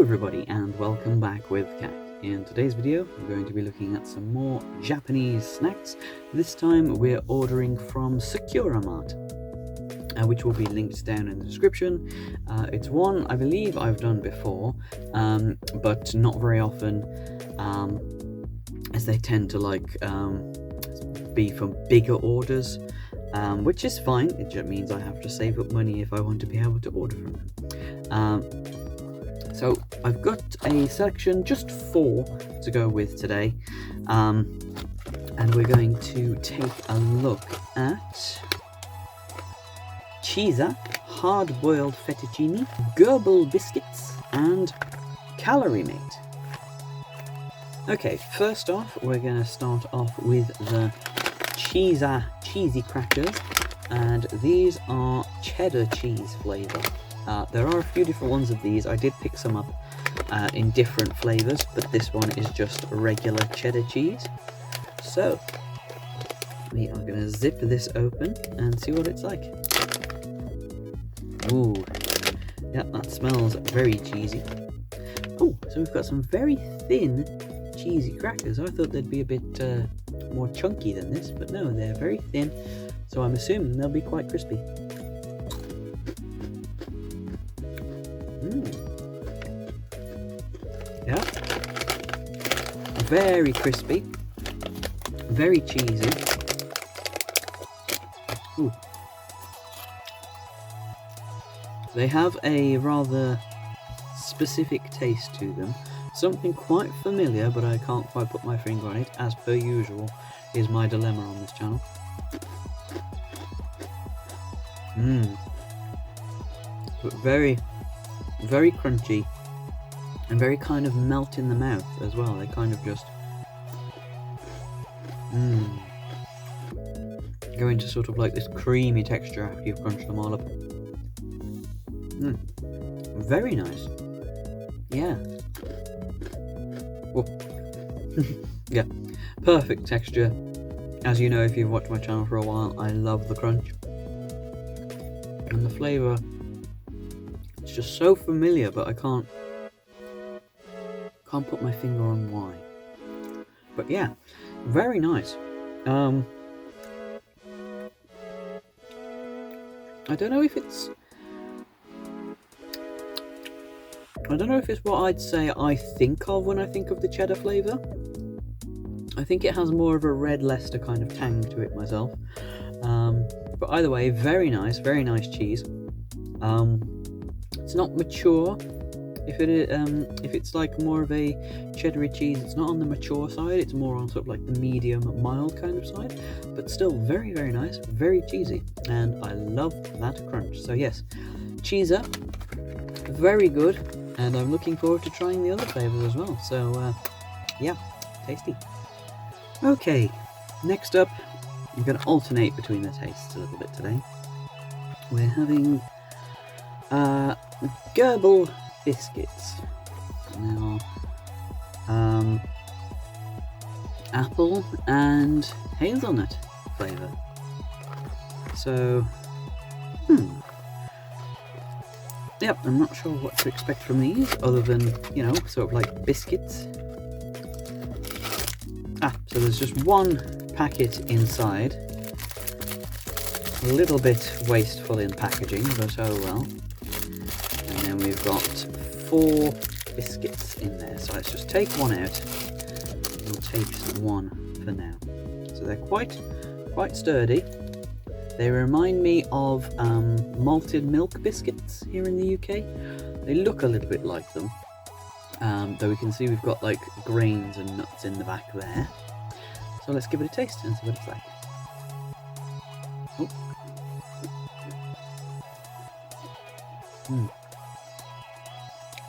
Hello everybody and welcome back with Cat. In today's video we're going to be looking at some more Japanese snacks. This time we're ordering from Saqramart, which will be linked down in the description. It's one I believe I've done before, but not very often, as they tend to be for bigger orders, which is fine. It just means I have to save up money if I want to be able to order from them. So I've got a selection, just 4 to go with today, and we're going to take a look at Saqra, hard-boiled fettuccine, Gerbil biscuits, and Calorie Mate. Okay, first off, we're going to start off with the Saqra cheesy crackers, and these are cheddar cheese flavour. There are a few different ones of these. I did pick some up in different flavours, but this one is just regular cheddar cheese. So we are going to zip this open and see what it's like. Ooh, yeah, that smells very cheesy. Oh, so we've got some very thin cheesy crackers. I thought they'd be a bit more chunky than this, but no, they're very thin, so I'm assuming they'll be quite crispy. Yeah, very crispy, very cheesy. Ooh. They have a rather specific taste to them, something quite familiar, but I can't quite put my finger on it, as per usual is my dilemma on this channel. But very, very crunchy, and very kind of melt in the mouth as well. They kind of just go into sort of like this creamy texture after you've crunched them all up. Very nice. Yeah. Oh. Yeah, perfect texture. As you know, if you've watched my channel for a while, I love the crunch. And the flavour, it's just so familiar, but I can't put my finger on why. But yeah, very nice. I don't know if it's what I'd say I think of when I think of the cheddar flavour. I think it has more of a red Leicester kind of tang to it myself. But either way, very nice cheese. It's not mature. If it's like more of a cheddar cheese, it's not on the mature side, it's more on sort of like the medium mild kind of side, but still very, very nice, very cheesy, and I love that crunch. So yes, Saqra, very good, and I'm looking forward to trying the other flavours as well. So yeah, tasty. Okay, next up, I'm going to alternate between the tastes a little bit today. We're having Gerbil biscuits. Now, apple and hazelnut flavour. So, yep, I'm not sure what to expect from these, other than, you know, sort of like biscuits. So there's just one packet inside. A little bit wasteful in packaging, but oh well. And then we've got 4 biscuits in there, so let's just take one out. We'll take one for now. So they're quite sturdy. They remind me of malted milk biscuits here in the UK. They look a little bit like them, though we can see we've got like grains and nuts in the back there. So let's give it a taste and see what it's like.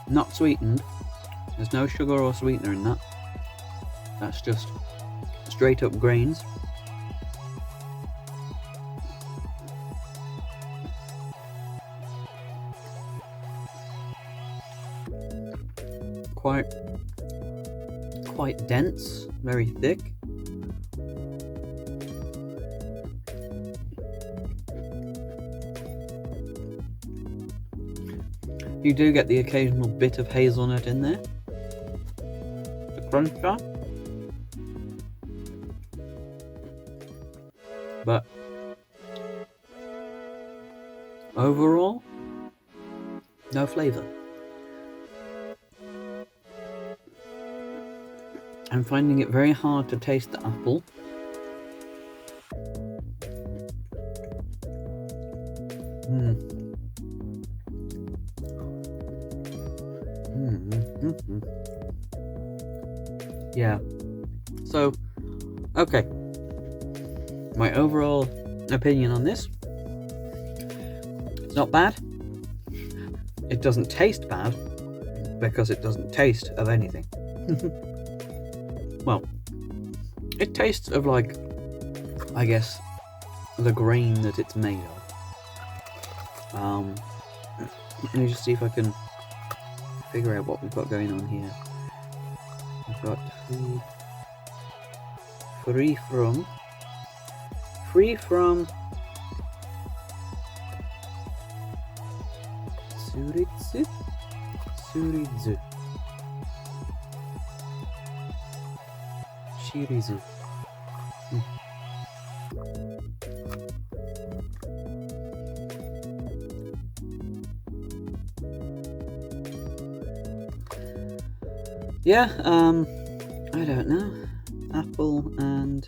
Not sweetened. There's no sugar or sweetener in that. That's just straight up grains. Quite dense, very thick. You do get the occasional bit of hazelnut in there. The crunch on. But overall, no flavour. I'm finding it very hard to taste the apple. Yeah. So, okay. My overall opinion on this: it's not bad. It doesn't taste bad because it doesn't taste of anything. Well, it tastes of, like, I guess, the grain that it's made of. Let me just see if I can figure out what we've got going on here. We've got free from Suritsu. Shirizu. Yeah, I don't know. Apple and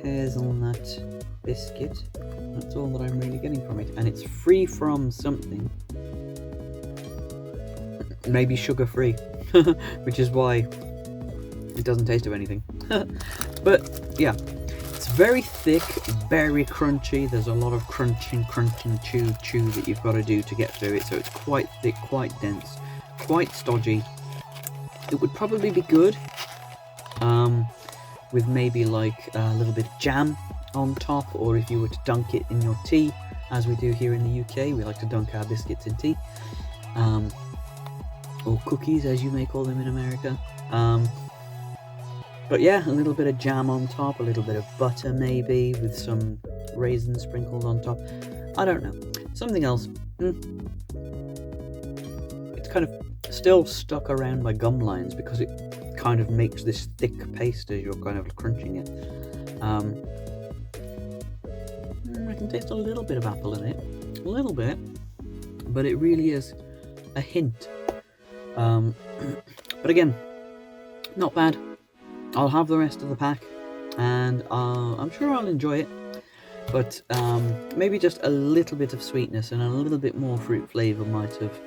hazelnut biscuit. That's all that I'm really getting from it. And it's free from something. Maybe sugar-free. Which is why it doesn't taste of anything. But, yeah. It's very thick, very crunchy. There's a lot of crunching, chew that you've got to do to get through it. So it's quite thick, quite dense, quite stodgy. It would probably be good with maybe like a little bit of jam on top, or if you were to dunk it in your tea, as we do here in the UK. We like to dunk our biscuits in tea, or cookies, as you may call them in America. But yeah, a little bit of jam on top, a little bit of butter maybe, with some raisins sprinkled on top. I don't know, something else. It's kind of still stuck around my gum lines because it kind of makes this thick paste as you're kind of crunching it. I can taste a little bit of apple in it, a little bit, but it really is a hint. But again, not bad. I'll have the rest of the pack, and I'm sure I'll enjoy it, but maybe just a little bit of sweetness and a little bit more fruit flavour might have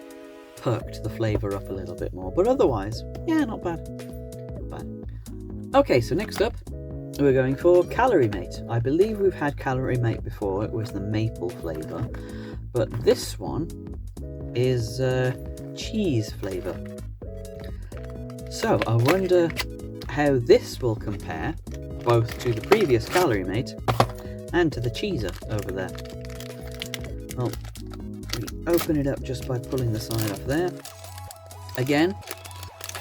perked the flavour up a little bit more, but otherwise, yeah, not bad. Not bad. Okay, so next up, we're going for Calorie Mate. I believe we've had Calorie Mate before. It was the maple flavour, but this one is cheese flavour. So I wonder how this will compare both to the previous Calorie Mate and to the cheeser over there. Well, we open it up just by pulling the side off there. Again,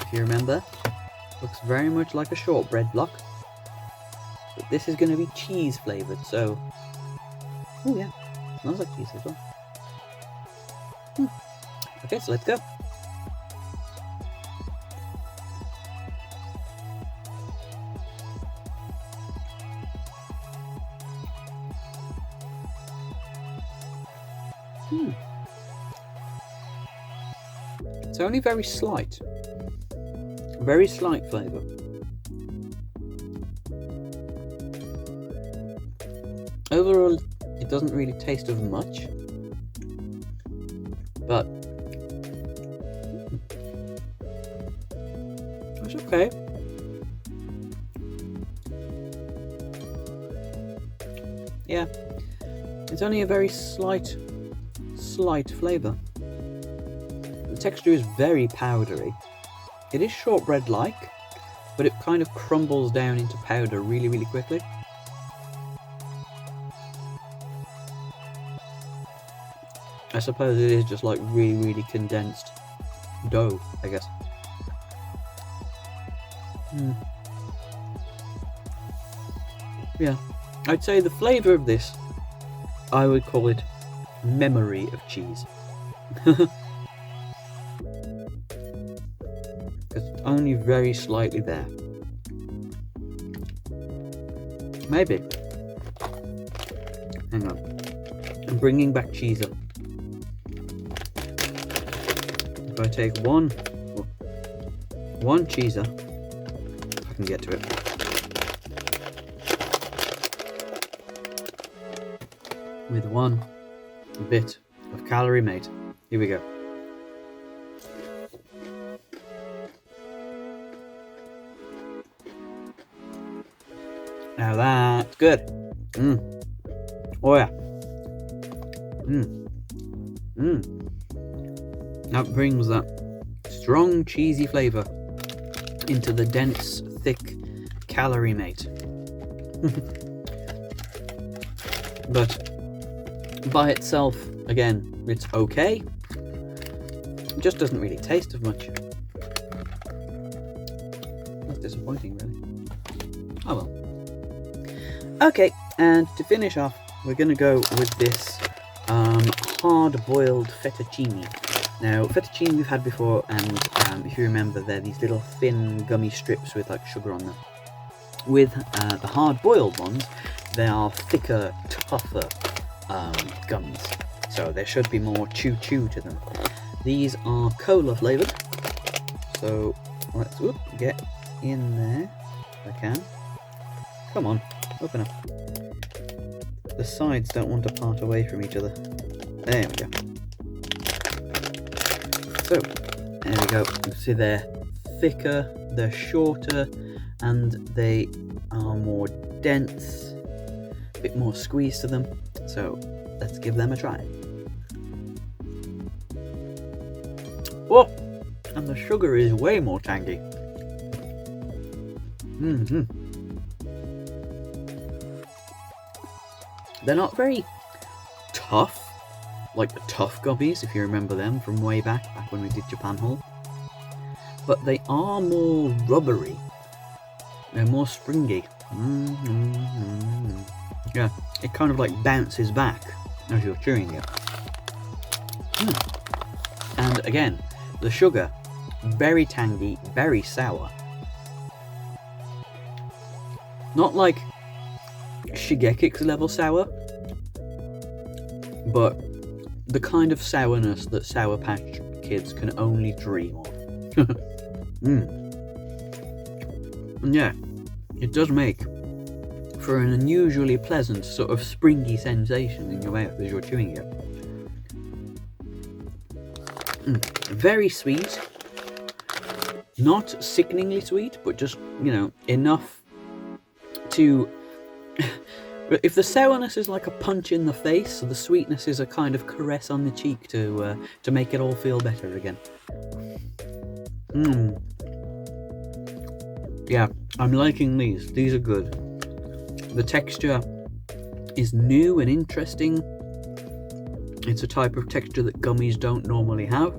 if you remember, looks very much like a shortbread block, but this is going to be cheese flavoured, so oh yeah, smells like cheese as well. Okay, so let's go. It's only very slight flavour. Overall, it doesn't really taste of much, but it's okay. Yeah, it's only a very slight flavour. The texture is very powdery. It is shortbread-like, but it kind of crumbles down into powder really, really quickly. I suppose it is just like really, really condensed dough, I guess. Yeah, I'd say the flavour of this, I would call it memory of cheese. It's only very slightly there. Maybe. Hang on. I'm bringing back cheeser. If I take one cheeser, I can get to it. With one bit of calorie mate. Here we go. Now that's good. Oh yeah. That brings that strong cheesy flavour into the dense, thick calorie mate. But by itself, again, it's okay. It just doesn't really taste of much. That's disappointing, really. Oh well. Okay, and to finish off, we're going to go with this hard-boiled fettuccine. Now, fettuccine we've had before, and if you remember, they're these little thin gummy strips with like sugar on them. With the hard-boiled ones, they are thicker, tougher gummies, so there should be more chew to them. These are cola flavoured, so let's get in there if I can. Come on, open up. The sides don't want to part away from each other. There we go. So, there we go. You see they're thicker, they're shorter, and they are more dense, a bit more squeeze to them. So, let's give them a try. Whoa! And the sugar is way more tangy. They're not very tough, like the tough gummies, if you remember them from way back when we did Japan haul. But they are more rubbery. They're more springy. Yeah, it kind of like bounces back as you're chewing it. And again, the sugar, very tangy, very sour. Not like Shigekix level sour, but the kind of sourness that Sour Patch Kids can only dream of. And yeah, it does make for an unusually pleasant sort of springy sensation in your mouth as you're chewing it. Very sweet, not sickeningly sweet, but just, you know, enough to... If the sourness is like a punch in the face, the sweetness is a kind of caress on the cheek to make it all feel better again. Yeah, I'm liking these. These are good. The texture is new and interesting. It's a type of texture that gummies don't normally have.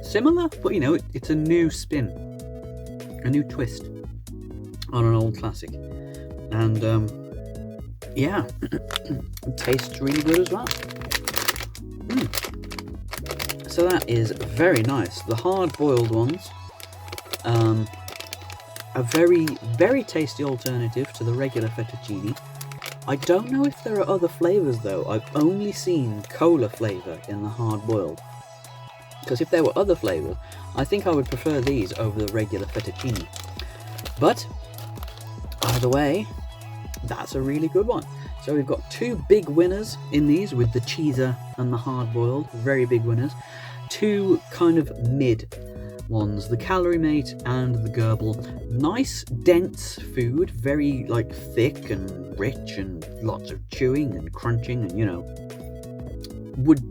Similar, but you know, it's a new spin, a new twist on an old classic. And yeah, it tastes really good as well. So that is very nice. The hard-boiled ones, a very, very tasty alternative to the regular fettuccine. I don't know if there are other flavours though. I've only seen cola flavour in the hard-boiled. Because if there were other flavours, I think I would prefer these over the regular fettuccine. But either way, that's a really good one. So we've got two big winners in these with the cheeser and the hard-boiled, very big winners. Two kind of mid ones, the Calorie Mate and the Gerbil. Nice dense food, very like thick and rich and lots of chewing and crunching, and you know, would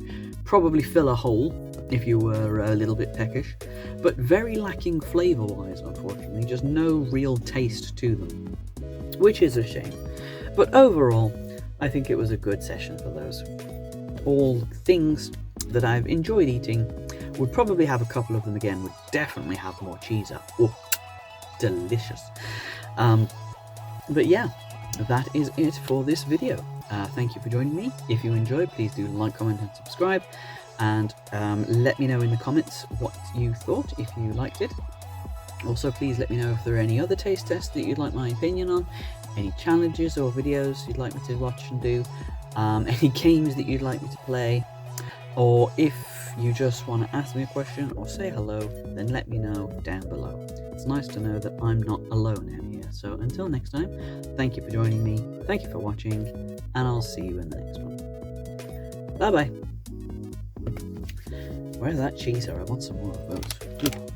probably fill a hole if you were a little bit peckish, but very lacking flavour wise, unfortunately. Just no real taste to them, which is a shame. But overall, I think it was a good session for those. All things that I've enjoyed eating. Would probably have a couple of them again. Would definitely have more cheeser. Oh, delicious. But yeah, that is it for this video. Thank you for joining me. If you enjoyed, please do like, comment and subscribe. and let me know in the comments what you thought, if you liked it. Also, please let me know if there are any other taste tests that you'd like my opinion on, any challenges or videos you'd like me to watch and do, any games that you'd like me to play, or if you just want to ask me a question or say hello, then let me know down below. It's nice to know that I'm not alone out here. So until next time, thank you for joining me, thank you for watching, and I'll see you in the next one. Bye bye. Where's that cheeser? I want some more of those.